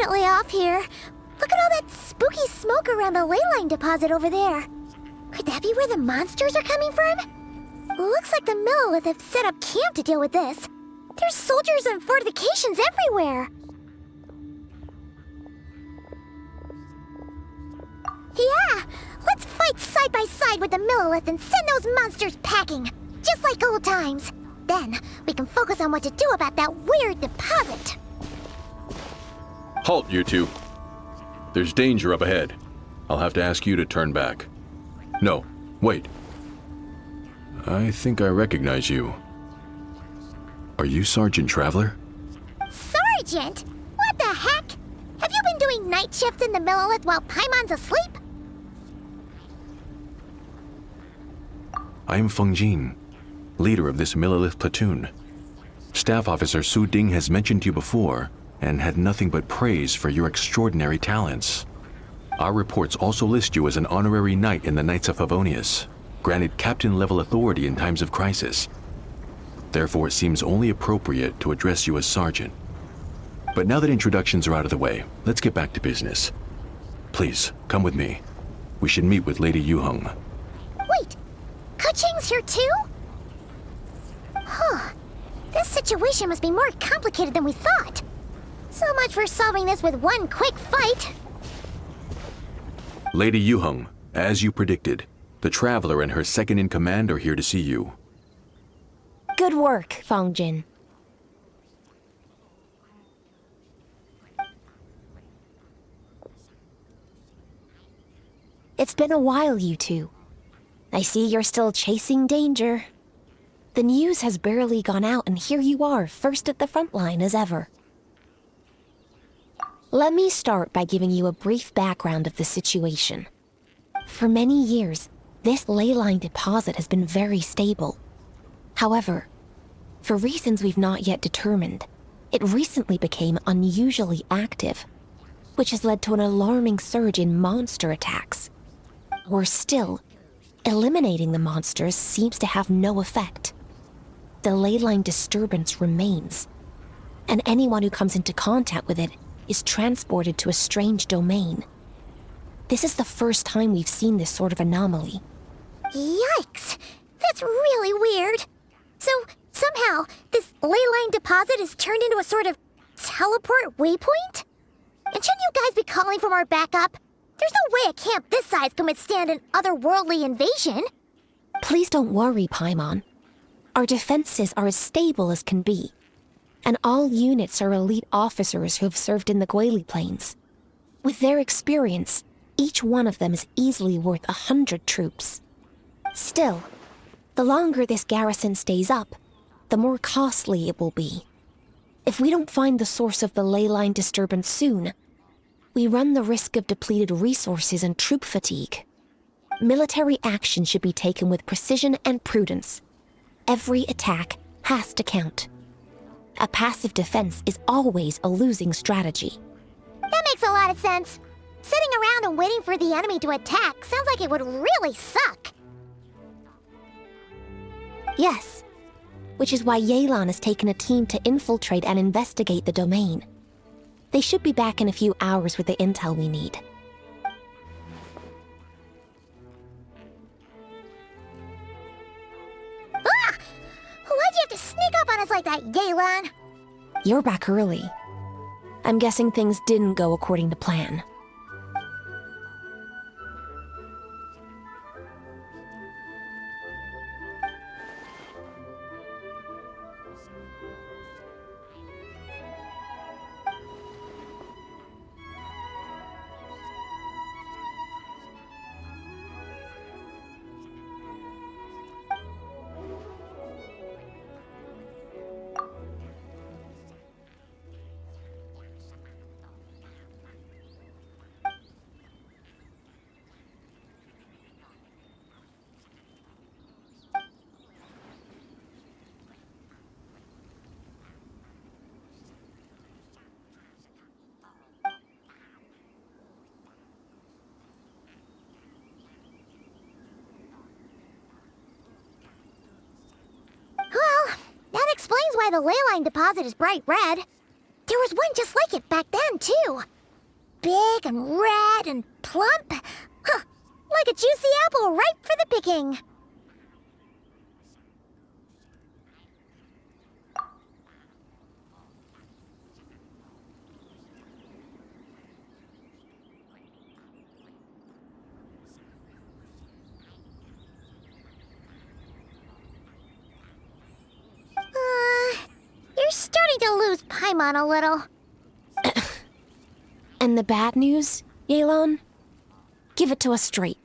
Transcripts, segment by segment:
definitely off here. Look at all that spooky smoke around the ley line deposit over there. Could that be where the monsters are coming from? Looks like the Millelith have set up camp to deal with this. There's soldiers and fortifications everywhere. Yeah, let's fight side by side with the Millelith and send those monsters packing, just like old times. Then, we can focus on what to do about that weird deposit. Halt, you two. There's danger up ahead. I'll have to ask you to turn back. No, wait. I think I recognize you. Are you Sergeant Traveler? Sergeant? What the heck? Have you been doing night shifts in the Millelith while Paimon's asleep? I am Feng Jin, leader of this Millelith platoon. Staff Officer Su Ding has mentioned you before and had nothing but praise for your extraordinary talents. Our reports also list you as an honorary knight in the Knights of Favonius, granted captain-level authority in times of crisis. Therefore, it seems only appropriate to address you as Sergeant. But now that introductions are out of the way, let's get back to business. Please, come with me. We should meet with Lady Yuheng. Wait, Keqing's here too? Huh. This situation must be more complicated than we thought. So much for solving this with one quick fight. Lady Yuheng, as you predicted, the Traveler and her second-in-command are here to see you. Good work, Feng Jin. It's been a while, you two. I see you're still chasing danger. The news has barely gone out, and here you are, first at the front line as ever. Let me start by giving you a brief background of the situation. For many years, this ley line deposit has been very stable. However, for reasons we've not yet determined, it recently became unusually active, which has led to an alarming surge in monster attacks. Worse still, eliminating the monsters seems to have no effect. The ley line disturbance remains, and anyone who comes into contact with it is transported to a strange domain. This is the first time we've seen this sort of anomaly. Yikes! That's really weird. So, somehow, this ley line deposit is turned into a sort of teleport waypoint? And shouldn't you guys be calling for more backup? There's no way a camp this size can withstand an otherworldly invasion. Please don't worry, Paimon. Our defenses are as stable as can be, and all units are elite officers who have served in the Guili Plains. With their experience, each one of them is easily worth 100 troops. Still, the longer this garrison stays up, the more costly it will be. If we don't find the source of the ley line disturbance soon, we run the risk of depleted resources and troop fatigue. Military action should be taken with precision and prudence. Every attack has to count. A passive defense is always a losing strategy. That makes a lot of sense. Sitting around and waiting for the enemy to attack sounds like it would really suck. Yes, which is why Yelan has taken a team to infiltrate and investigate the domain. They should be back in a few hours with the intel we need. Ah! Why'd you have to sneak up on us like that, Yelan? You're back early. I'm guessing things didn't go according to plan. Well, that explains why the ley line deposit is bright red. Did There was one just like it back then, too. Big and red and plump. Huh, like a juicy apple ripe for the picking. You're starting to lose Paimon a little. And the bad news, Yelan? Give it to us straight.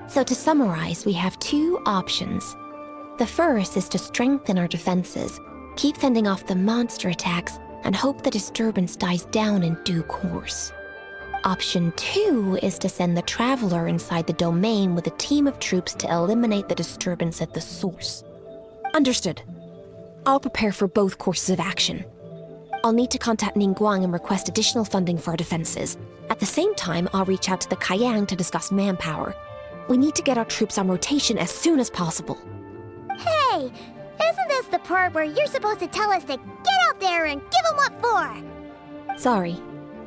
So to summarize, we have two options. The first is to strengthen our defenses, keep fending off the monster attacks, and hope the disturbance dies down in due course. Option 2 is to send the Traveler inside the domain with a team of troops to eliminate the disturbance at the source. Understood. I'll prepare for both courses of action. I'll need to contact Ningguang and request additional funding for our defenses. At the same time, I'll reach out to the Keqing to discuss manpower. We need to get our troops on rotation as soon as possible. Hey, isn't this the part where you're supposed to tell us to get out there and give them what for? Sorry,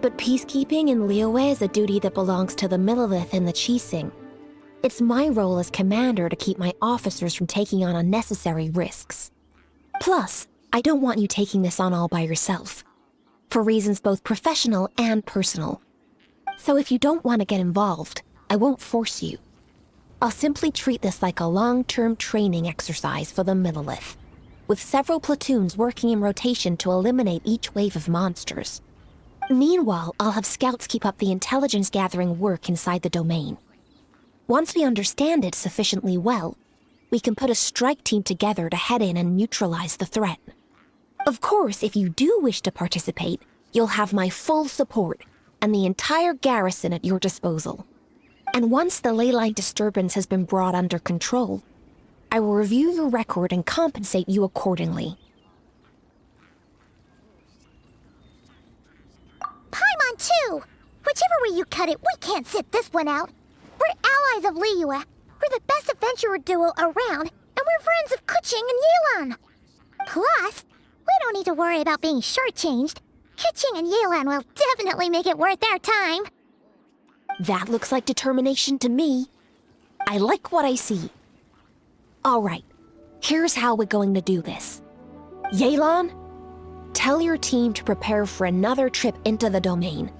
but peacekeeping in Liyue is a duty that belongs to the Millelith and the Keqing. It's my role as commander to keep my officers from taking on unnecessary risks. Plus, I don't want you taking this on all by yourself, for reasons both professional and personal. So if you don't want to get involved, I won't force you. I'll simply treat this like a long-term training exercise for the Millelith, with several platoons working in rotation to eliminate each wave of monsters. Meanwhile, I'll have scouts keep up the intelligence-gathering work inside the domain. Once we understand it sufficiently well, we can put a strike team together to head in and neutralize the threat. Of course, if you do wish to participate, you'll have my full support and the entire garrison at your disposal. And once the leyline disturbance has been brought under control, I will review your record and compensate you accordingly. Paimon, too! Whichever way you cut it, we can't sit this one out. We're allies of Liyue. We're the best adventurer duo around, and we're friends of Keqing and Yelan. Plus, we don't need to worry about being shortchanged. Keqing and Yelan will definitely make it worth our time. That looks like determination to me. I like what I see. All right, here's how we're going to do this. Yelan, tell your team to prepare for another trip into the domain,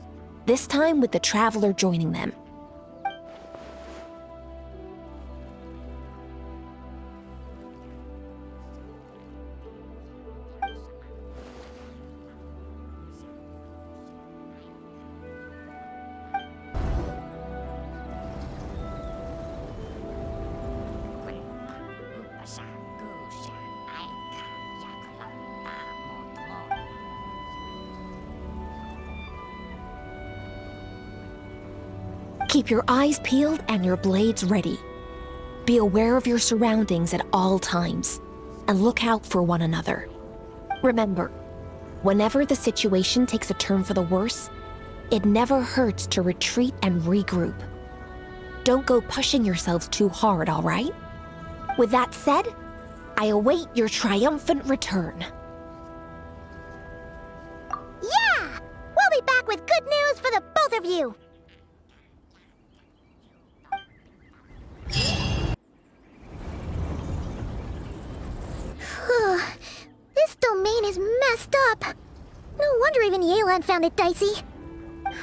this time with the Traveler joining them. Keep your eyes peeled and your blades ready. Be aware of your surroundings at all times, and look out for one another. Remember, whenever the situation takes a turn for the worse, it never hurts to retreat and regroup. Don't go pushing yourselves too hard, all right? With that said, I await your triumphant return. Yeah! We'll be back with good news for the both of you! This domain is messed up. No wonder even Yelan found it dicey.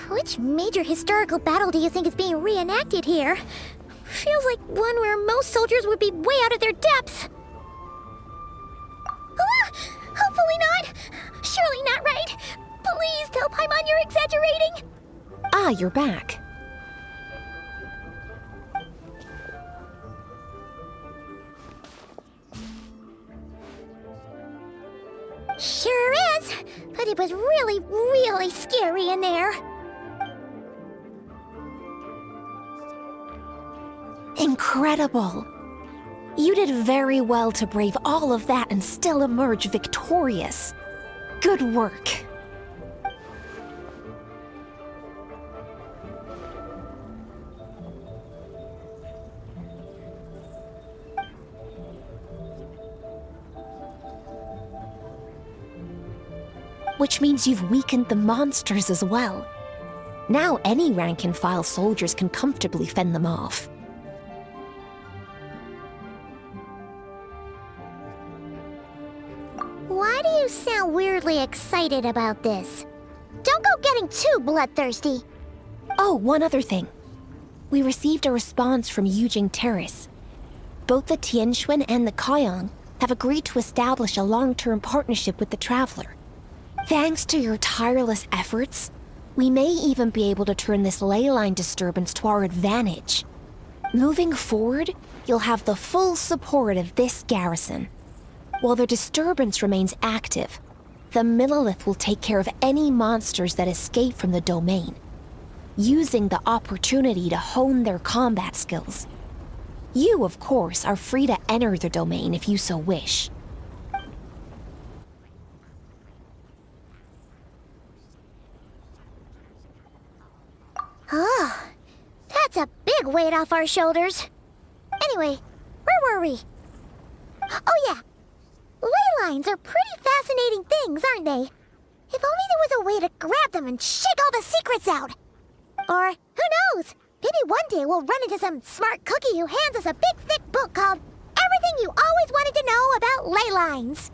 Which major historical battle do you think is being reenacted here? Feels like one where most soldiers would be way out of their depths. Please tell Paimon you're exaggerating! Ah, you're back. Sure is, but it was really, really scary in there. Incredible. You did very well to brave all of that and still emerge victorious. Good work. Which means you've weakened the monsters as well. Now any rank-and-file soldiers can comfortably fend them off. Why do you sound weirdly excited about this? Don't go getting too bloodthirsty. Oh, one other thing. We received a response from Yujing Terrace. Both the Tianxuan and the Keqing have agreed to establish a long-term partnership with the Traveler. Thanks to your tireless efforts, we may even be able to turn this ley line disturbance to our advantage. Moving forward, you'll have the full support of this garrison. While the disturbance remains active, the Millelith will take care of any monsters that escape from the domain, using the opportunity to hone their combat skills. You, of course, are free to enter the domain if you so wish. Oh, that's a big weight off our shoulders. Anyway, where were we? Oh yeah, ley lines are pretty fascinating things, aren't they? If only there was a way to grab them and shake all the secrets out. Or, who knows, maybe one day we'll run into some smart cookie who hands us a big thick book called Everything You Always Wanted to Know About Ley Lines.